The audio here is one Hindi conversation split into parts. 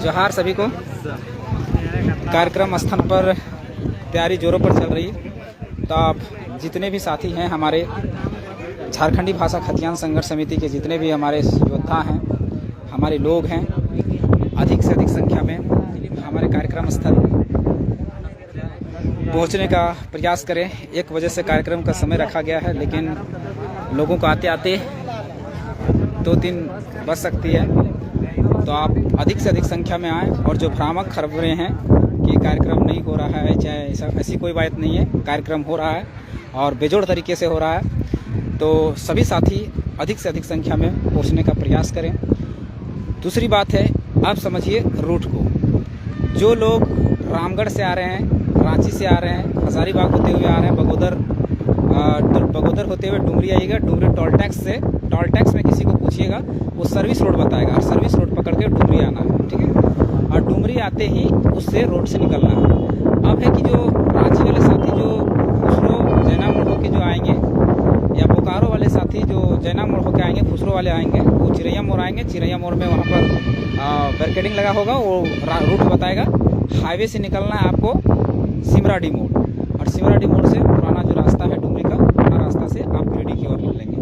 जोहार सभी को। कार्यक्रम स्थान पर तैयारी जोरों पर चल रही है। तो आप जितने भी साथी हैं हमारे झारखंडी भाषा खतियान संघर्ष समिति के, जितने भी हमारे योद्धा हैं, हमारे लोग हैं, अधिक से अधिक संख्या में हमारे कार्यक्रम स्थल पहुंचने का प्रयास करें। 1 बजे से कार्यक्रम का समय रखा गया है, लेकिन लोगों को आते आते 2-3 बज सकती है। तो आप अधिक से अधिक संख्या में आएँ। और जो भ्रामक खबरें हैं कि कार्यक्रम नहीं हो रहा है, चाहे ऐसी कोई बात नहीं है, कार्यक्रम हो रहा है और बेजोड़ तरीके से हो रहा है। तो सभी साथी अधिक से अधिक संख्या में पहुंचने का प्रयास करें। दूसरी बात है, आप समझिए रूट को। जो लोग रामगढ़ से आ रहे हैं, रांची से आ रहे हैं, हजारीबाग होते हुए आ रहे हैं, बगोदर होते हुए डुमरी आइएगा। डुमरी टोल टैक्स में किसी को पूछिएगा, वो सर्विस रोड बताएगा। सर्विस रोड पकड़ के डुमरी आना है, ठीक है। और डुमरी आते ही उससे रोड से निकलना है। अब है कि जो रांची वाले साथी जो खुसरो जैना मोड़ होके जो आएंगे, या बोकारो वाले साथी जो जैना मोड़ होके आएंगे, खुसरो वाले आएंगे, वो चिरैया मोड़ आएंगे। चिरैया मोड़ में वहाँ पर बैरिकेडिंग लगा होगा, वो रूट बताएगा। हाईवे से निकलना है आपको सिमराडी मोड़, और सिमराडी मोड़ से पुराना जो रास्ता है डुमरी का, पुराना रास्ता से आप गिरिडीह की ओर निकलेंगे।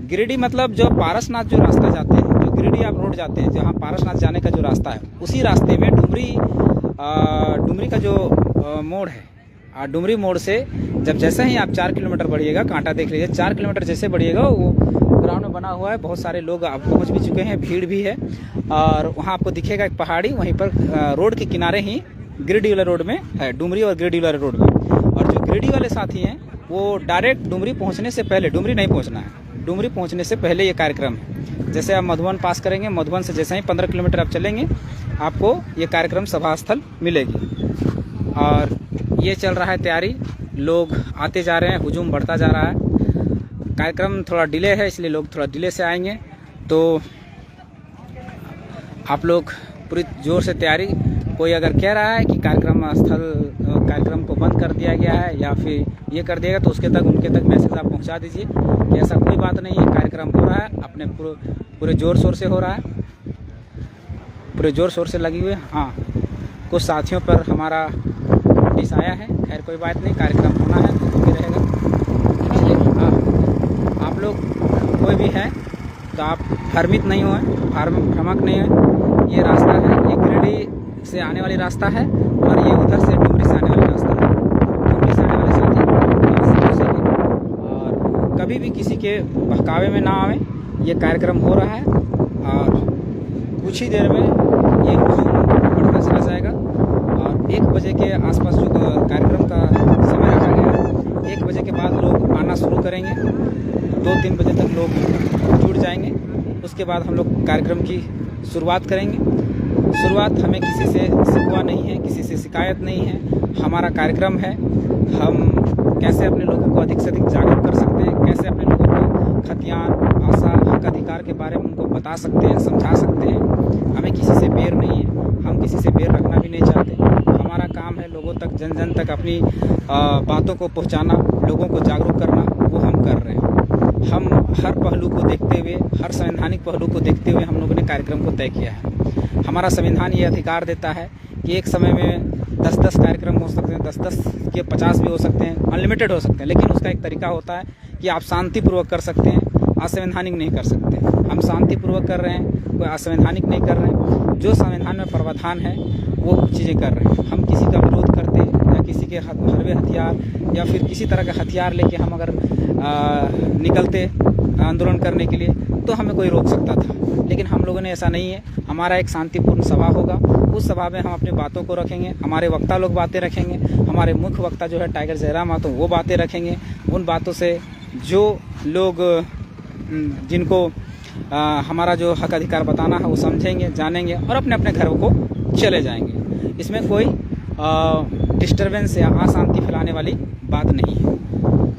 गिरिडीह मतलब जो पारसनाथ जो रास्ता जाते हैं, जो गिरिडीह आप रोड जाते हैं, जहाँ पारसनाथ जाने का जो रास्ता है, उसी रास्ते में डुमरी का जो मोड़ है, डुमरी मोड़ से जैसे ही आप 4 किलोमीटर बढ़िएगा, कांटा देख लीजिए, 4 किलोमीटर जैसे बढ़िएगा, वो ग्राउंड में बना हुआ है। बहुत सारे लोग आप पहुँच भी चुके हैं, भीड़ भी है। और वहाँ आपको दिखेगा एक पहाड़ी, वहीं पर रोड के किनारे ही गिरिडीह वाले रोड में है, डुमरी और गिरिडीह वाले रोड में। और जो गिरिडीह वाले साथी हैं, वो डायरेक्ट डुमरी पहुंचने से पहले, डुमरी नहीं पहुंचना है, डुमरी पहुंचने से पहले ये कार्यक्रम है। जैसे आप मधुबन पास करेंगे, मधुबन से जैसे ही 15 किलोमीटर आप चलेंगे, आपको ये कार्यक्रम सभा स्थल मिलेगी। और ये चल रहा है तैयारी, लोग आते जा रहे हैं, हुजूम बढ़ता जा रहा है। कार्यक्रम थोड़ा डिले है, इसलिए लोग थोड़ा डिले से आएंगे। तो आप लोग पूरी जोर से तैयारी। कोई अगर कह रहा है कि कार्यक्रम को बंद कर दिया गया है या फिर ये कर दिएगा, तो उनके तक मैसेज आप पहुंचा दीजिए कि ऐसा कोई बात नहीं है। कार्यक्रम हो रहा है, अपने पूरे जोर शोर से हो रहा है, पूरे जोर शोर से लगी हुई है। हाँ, कुछ साथियों पर हमारा नोटिस आया है, खैर कोई बात नहीं, कार्यक्रम होना है तो भी रहेगा। हाँ, आप लोग कोई भी है तो आप भ्रमित नहीं हुए, भ्रमक नहीं है। ये रास्ता है, ये गिरिडीह से आने वाली रास्ता है, और ये उधर से डुमरी से आने वाली रास्ता है। डुमरी से आने वाले साथी और कभी भी किसी के बहकावे में ना आवे। ये कार्यक्रम हो रहा है और कुछ ही देर में ये बढ़ता चला जाएगा। और 1 बजे के आसपास जो कार्यक्रम का समय रखा गया है, 1 बजे के बाद लोग आना शुरू करेंगे। 2-3 बजे तक लोग जुड़ जाएंगे। उसके बाद हम लोग कार्यक्रम की शुरुआत करेंगे। शुरुआत हमें किसी से शिकवा नहीं है, किसी से शिकायत नहीं है। हमारा कार्यक्रम है, हम कैसे अपने लोगों को अधिक से अधिक जागरूक कर सकते हैं, कैसे अपने लोगों को खतियान भाषा हक अधिकार के बारे में उनको बता सकते हैं, समझा सकते हैं। हमें किसी से बैर नहीं है, हम किसी से बैर रखना भी नहीं चाहते। हमारा काम है लोगों तक, जन तक अपनी बातों को पहुँचाना, लोगों को जागरूक करना, वो हम कर रहे हैं। हम हर पहलू को देखते हुए, हर संवैधानिक पहलू को देखते हुए हम लोगों ने कार्यक्रम को तय किया है। हमारा संविधान ये अधिकार देता है कि एक समय में 10-10 कार्यक्रम हो सकते हैं, 10-10 के 50 भी हो सकते हैं, अनलिमिटेड हो सकते हैं। लेकिन उसका एक तरीका होता है कि आप शांतिपूर्वक कर सकते हैं, असंवैधानिक नहीं कर सकते। हम शांतिपूर्वक कर रहे हैं, कोई असंवैधानिक नहीं कर रहे हैं। जो संविधान में प्रावधान है वो चीज़ें कर रहे हैं। हम किसी का विरोध करते या किसी के हरवे हथियार या फिर किसी तरह का हथियार लेके हम अगर निकलते आंदोलन करने के लिए, तो हमें कोई रोक सकता था। लेकिन हम लोगों ने ऐसा नहीं है। हमारा एक शांतिपूर्ण सभा होगा, उस सभा में हम अपनी बातों को रखेंगे। हमारे वक्ता लोग बातें रखेंगे, हमारे मुख्य वक्ता जो है टाइगर जयराम महतो, वो बातें रखेंगे। उन बातों से जो लोग जिनको हमारा जो हक अधिकार बताना है वो समझेंगे, जानेंगे और अपने अपने घरों को चले जाएंगे। इसमें कोई डिस्टर्बेंस या अशांति फैलाने वाली बात नहीं है।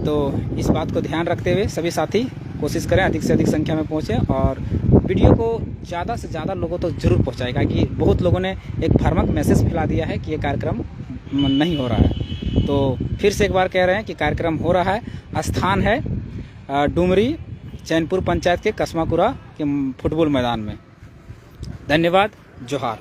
तो इस बात को ध्यान रखते हुए सभी साथी कोशिश करें अधिक से अधिक संख्या में पहुँचे, और वीडियो को ज़्यादा से ज़्यादा लोगों तक जरूर पहुँचाएगा कि बहुत लोगों ने एक भ्रामक मैसेज फैला दिया है कि ये कार्यक्रम नहीं हो रहा है। तो फिर से एक बार कह रहे हैं कि कार्यक्रम हो रहा है। स्थान है डुमरी चैनपुर पंचायत के कसमाकुरा के फुटबॉल मैदान में। धन्यवाद। जोहार।